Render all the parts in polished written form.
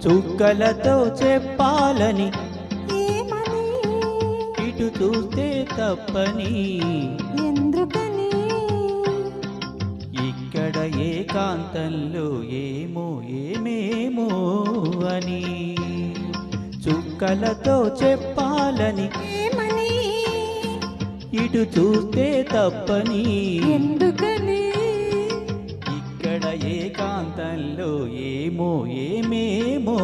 చుక్కలతో చెప్పాలని ఏమని ఇటు చూస్తే తప్పని ఎందుకని ఇక్కడ ఏకాంతంలో ఏమో ఏమేమో అని చుక్కలతో చెప్పాలని ఏమని ఇటు చూస్తే తప్పని ఎందుకని ఇక్కడ ఏకాంతంలో ఏమో ఏమేమో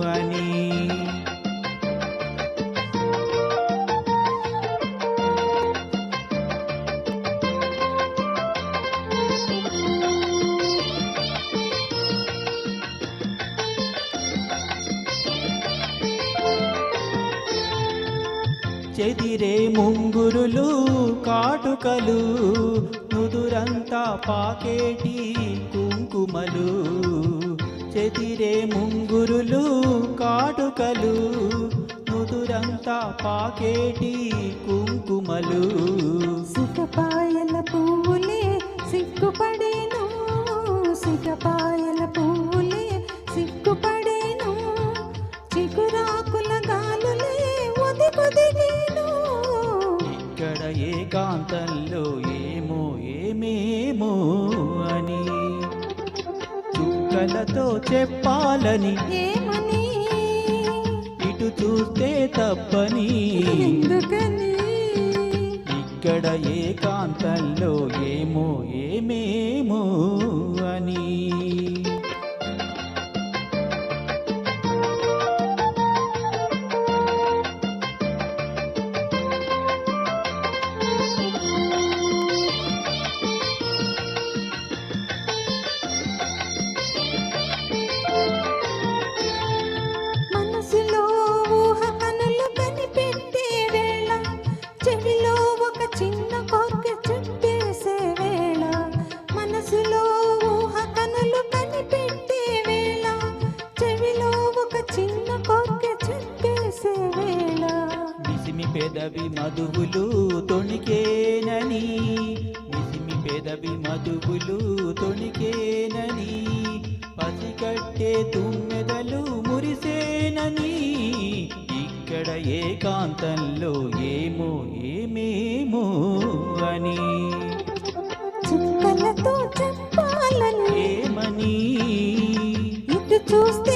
అని చెదిరే ముంగురులు కాటుకలు నుదురంతా పాకేటి కుంకుమలు చెదిరే ముంగురులు కాటుకలు నుదురంతా పాకేటి కుంకుమలు సిగపాయల పువ్వులే సిగ్గుపడేను సిగపాయల పువ్వులే సిగ్గుపడేను చిగురాకుల గాలులే ఒదిగొదిగేను ఇక్కడ ఏకాంతంలో ఏమో ఏమేమో అని చుక్కలతో చెప్పాలని ఏమని ఇటు చూస్తే తప్పని ఎందుకని ఇక్కడ ఏకాంతంలో ఏమో ఏమేమో అని మనసులో ఊహ కనులు కనిపెట్టే వేళ చెవిలో ఒక చిన్న కోరిక చెప్పేసే వేళ మనసులో ఊహ కనులు కనిపెట్టే వేళ చెవిలో ఒక చిన్న కోరిక చెప్పేసే వేళ మిసిమి పెదవి మధువులు తొణికేనని మిసిమి పెదవి మధువులు తొణికేనని పసిగట్టే తుమ్మెదలు మురిసేనని ఇక్కడ ఏకాంతంలో ఏమో ఏమేమో అని చుక్కలతో చెప్పాలని ఏమని ఇటు చూస్తే